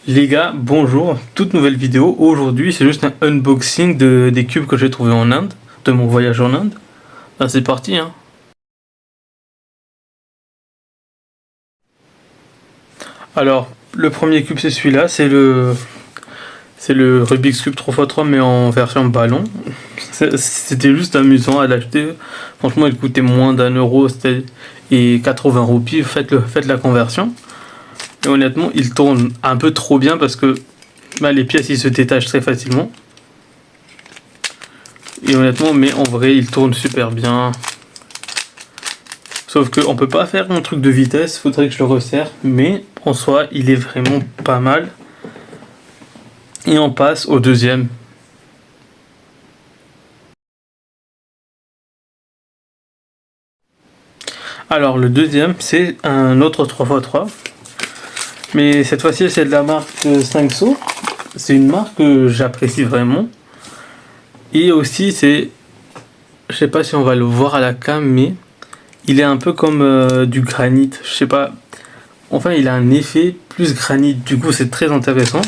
Les gars, bonjour, toute nouvelle vidéo. Aujourd'hui, c'est juste un unboxing des cubes que j'ai trouvé en Inde, de mon voyage en Inde. Là, c'est parti, hein. Alors, le premier cube, c'est celui-là, c'est le Rubik's Cube 3x3, mais en version ballon. C'était juste amusant à l'acheter. Franchement, il coûtait moins d'1 euro, et 80 roupies. Faites la conversion. Et honnêtement, il tourne un peu trop bien parce que les pièces ils se détachent très facilement. Et honnêtement, mais en vrai, il tourne super bien. Sauf qu'on peut pas faire un truc de vitesse, faudrait que je le resserre. Mais en soi, il est vraiment pas mal. Et on passe au deuxième. Alors le deuxième, c'est un autre 3x3. Mais cette fois-ci, c'est de la marque 5So. C'est une marque que j'apprécie vraiment. Et aussi, je sais pas si on va le voir à la cam, mais il est un peu comme du granit. Je sais pas. Enfin, il a un effet plus granit. Du coup, c'est très intéressant.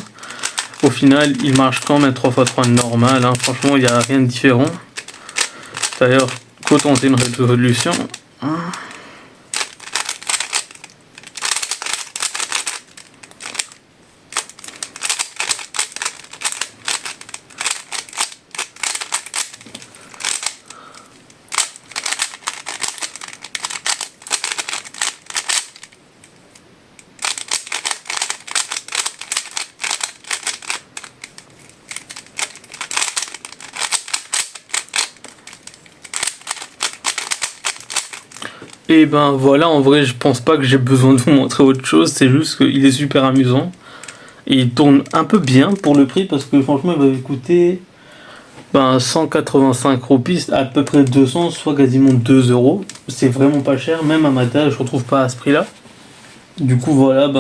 Au final, il marche comme un 3x3 normal. Hein. Franchement, il n'y a rien de différent. D'ailleurs, quand on a une résolution. Et ben voilà, en vrai, je pense pas que j'ai besoin de vous montrer autre chose. C'est juste qu'il est super amusant. Et il tourne un peu bien pour le prix parce que franchement, il va coûter 185 roupies, à peu près 200, soit quasiment 2 euros. C'est vraiment pas cher, même à Mata, je retrouve pas à ce prix-là. Du coup, voilà,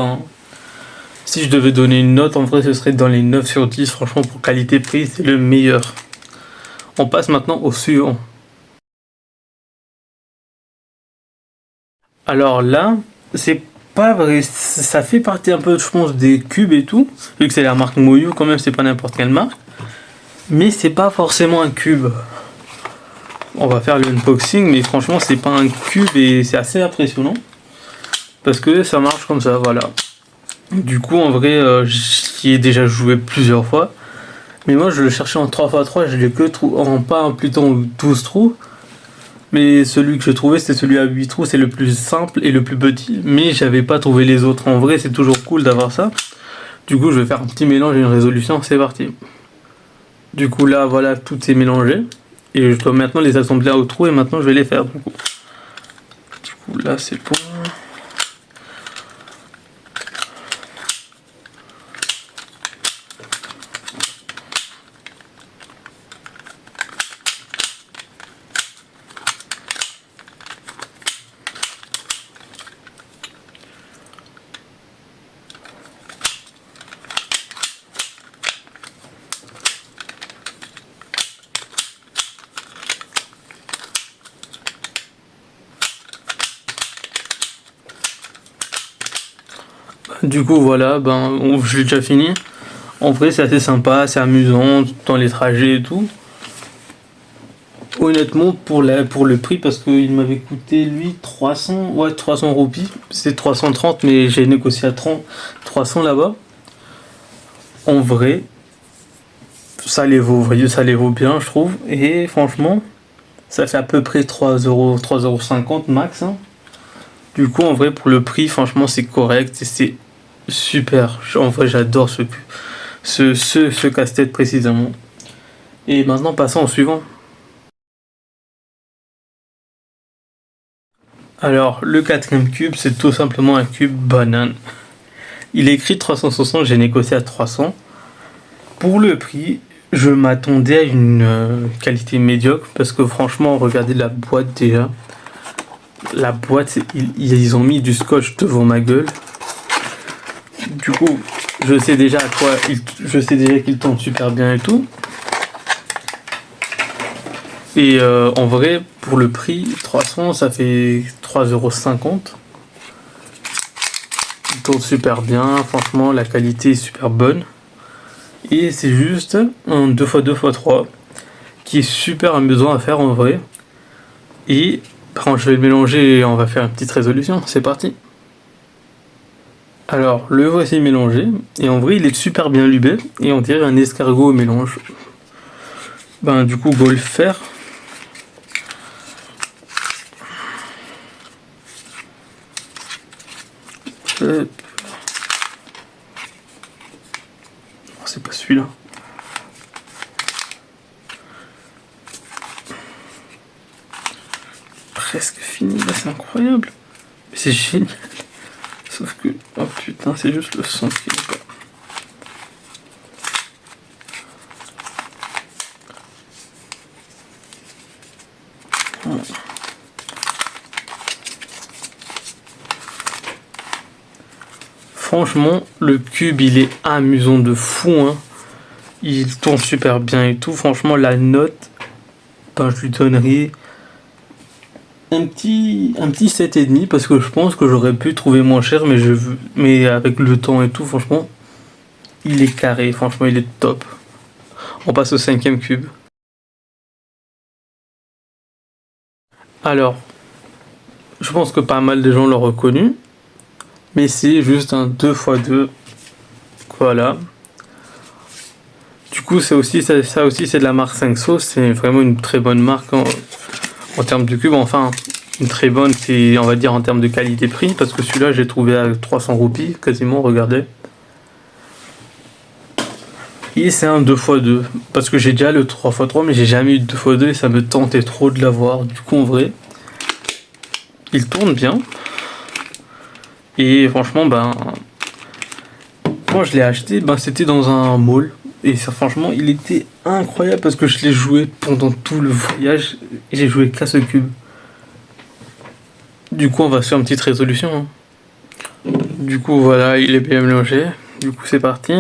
si je devais donner une note, en vrai, ce serait dans les 9 sur 10. Franchement, pour qualité-prix, c'est le meilleur. On passe maintenant au suivant. Alors là, c'est pas vrai, ça fait partie un peu, je pense, des cubes et tout. Vu que c'est la marque Moyu, quand même, c'est pas n'importe quelle marque. Mais c'est pas forcément un cube. On va faire l'unboxing, mais franchement, c'est pas un cube et c'est assez impressionnant. Parce que ça marche comme ça, voilà. Du coup, en vrai, j'y ai déjà joué plusieurs fois. Mais moi, je le cherchais en 3x3, je l'ai que plutôt en 12 trous. Mais celui que je trouvais, c'était celui à 8 trous, c'est le plus simple et le plus petit. Mais j'avais pas trouvé les autres. En vrai, c'est toujours cool d'avoir ça. Du coup, je vais faire un petit mélange et une résolution, c'est parti. Du coup, là, voilà, tout est mélangé. Et je dois maintenant les assembler au trou et maintenant je vais les faire. Du coup là, c'est bon. Du coup, voilà, je l'ai déjà fini. En vrai, c'est assez sympa, c'est amusant dans les trajets et tout. Honnêtement, pour le prix, parce qu'il m'avait coûté lui 300 roupies. C'est 330, mais j'ai négocié à 300 là-bas. En vrai, ça les vaut bien, je trouve. Et franchement, ça fait à peu près 3 euros, 3,50 € max. Hein. Du coup, en vrai, pour le prix, franchement, c'est correct et c'est super. En vrai, j'adore ce casse-tête précisément. Et maintenant, passons au suivant. Alors, le quatrième cube, c'est tout simplement un cube banane. Il est écrit 360, j'ai négocié à 300. Pour le prix, je m'attendais à une qualité médiocre parce que franchement, regardez la boîte déjà. La boîte, ils ont mis du scotch devant ma gueule. Du coup, je sais déjà qu'il tourne super bien et tout. Et en vrai, pour le prix, 300, ça fait 3,50 €. tourne super bien, franchement la qualité est super bonne. Et c'est juste un 2x2x3 qui est super amusant à faire en vrai. Et par contre je vais le mélanger et on va faire une petite résolution, c'est parti. Alors le voici mélangé, et en vrai il est super bien lubé, et on dirait un escargot au mélange. Ben du coup go le faire. Non, c'est pas celui-là. Presque fini, là c'est incroyable. Mais c'est génial. Sauf que, oh putain, c'est juste le son qui est pas. Franchement, le cube il est amusant de fou, hein. Il tourne super bien et tout. Franchement, la note, ben, je lui donnerais un petit 7,5 parce que je pense que j'aurais pu trouver moins cher, mais avec le temps et tout, franchement, il est carré. Franchement, il est top. On passe au 5e cube. Alors, je pense que pas mal de gens l'ont reconnu, mais c'est juste un 2x2. Voilà. Du coup, ça aussi c'est de la marque 5 sauces. C'est vraiment une très bonne marque en termes de cube. Enfin, une très bonne, c'est on va dire en termes de qualité-prix, parce que celui-là, j'ai trouvé à 300 roupies quasiment. Regardez. Et c'est un 2x2, parce que j'ai déjà le 3x3, mais j'ai jamais eu de 2x2 et ça me tentait trop de l'avoir. Du coup, en vrai, il tourne bien. Et franchement, ben, quand je l'ai acheté, ben, c'était dans un mall. Et ça, franchement, il était incroyable parce que je l'ai joué pendant tout le voyage et j'ai joué qu'à ce cube. Du coup, on va se faire une petite résolution, hein. Du coup, voilà, il est bien mélangé. Du coup, c'est parti.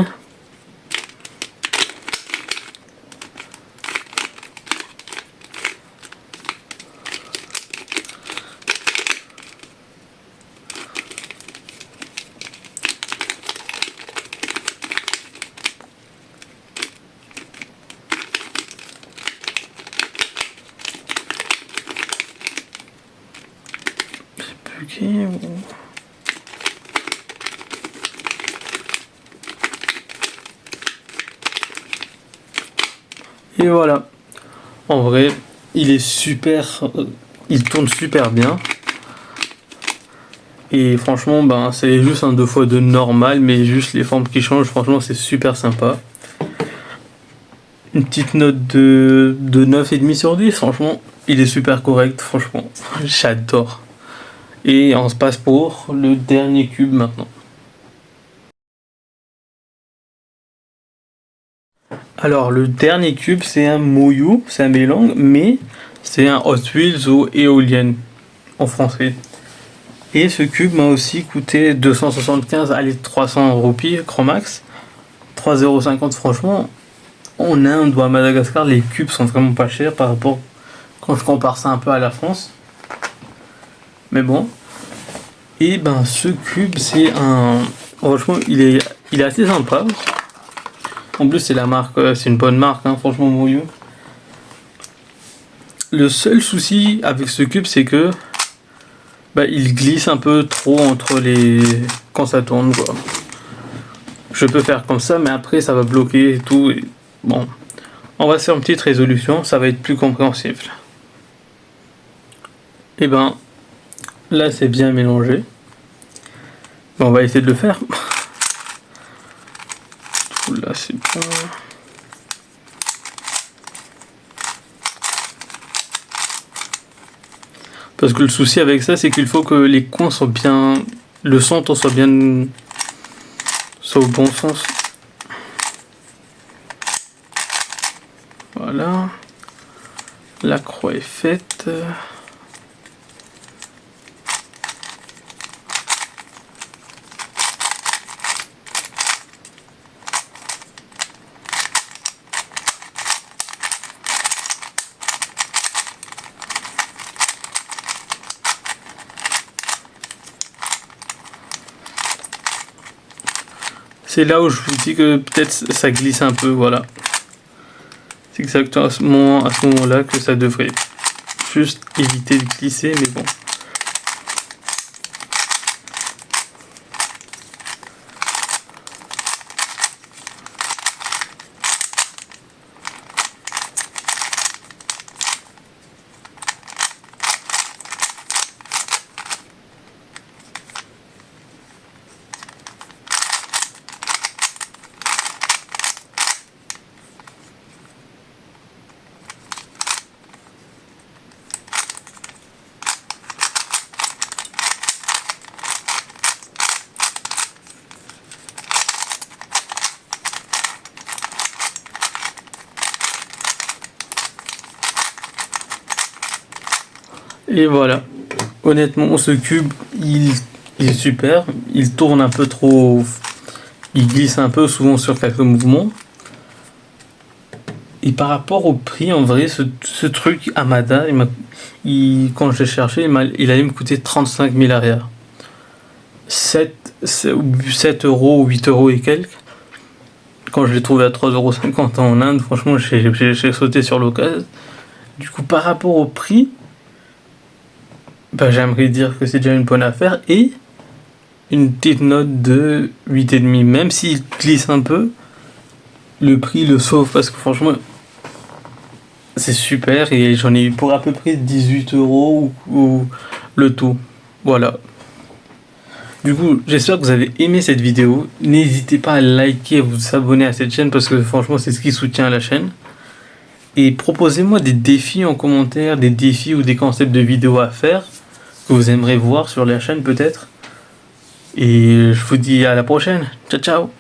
Ok. Et voilà. En vrai, il est super. Il tourne super bien. Et franchement, ben, c'est juste un 2x2 normal, mais juste les formes qui changent. Franchement, c'est super sympa. Une petite note de 9,5 sur 10. Franchement, il est super correct. Franchement, j'adore. Et on se passe pour le dernier cube maintenant. Alors, le dernier cube, c'est un Moyu, c'est un mélange, mais c'est un Hot Wheels ou éolienne en français. Et ce cube m'a aussi coûté 275, allez, 300 roupies, Chromax. 3,50€, franchement. En Inde ou à Madagascar, les cubes sont vraiment pas chers par rapport quand je compare ça un peu à la France. Mais bon. Et ben, ce cube, c'est un. Franchement, il est assez sympa. En plus, c'est la marque, c'est une bonne marque, hein, franchement, Moyo. Le seul souci avec ce cube, c'est que bah, il glisse un peu trop entre les. Quand ça tourne, quoi. Je peux faire comme ça, mais après, ça va bloquer et tout. Et bon, on va faire une petite résolution, ça va être plus compréhensible. Et ben, là, c'est bien mélangé. Bon, on va essayer de le faire. Là, c'est bon. Parce que le souci avec ça, c'est qu'il faut que les coins soient bien. Le centre soit bien. Soit au bon sens. Voilà. La croix est faite. c'est là où je vous dis que peut-être ça glisse un peu, voilà. C'est exactement à ce moment-là que ça devrait juste éviter de glisser, mais bon. Et voilà, honnêtement ce cube il est super, il tourne un peu trop, il glisse un peu souvent sur quelques mouvements. Et par rapport au prix, en vrai, ce truc Amada, quand je l'ai cherché, il allait me coûter 35 000 arrières. 7 euros ou 8 euros et quelques. Quand je l'ai trouvé à 3,50 € en Inde, franchement, j'ai sauté sur l'occasion. Du coup, par rapport au prix, j'aimerais dire que c'est déjà une bonne affaire. Et une petite note de 8,5. Même s'il glisse un peu, le prix le sauve parce que franchement, c'est super. Et j'en ai eu pour à peu près 18 € ou le tout. Voilà. Du coup, j'espère que vous avez aimé cette vidéo. N'hésitez pas à liker et vous abonner à cette chaîne parce que franchement, c'est ce qui soutient la chaîne. Et proposez-moi des défis en commentaire, des défis ou des concepts de vidéos à faire que vous aimeriez voir sur la chaîne peut-être. Et je vous dis à la prochaine. Ciao, ciao!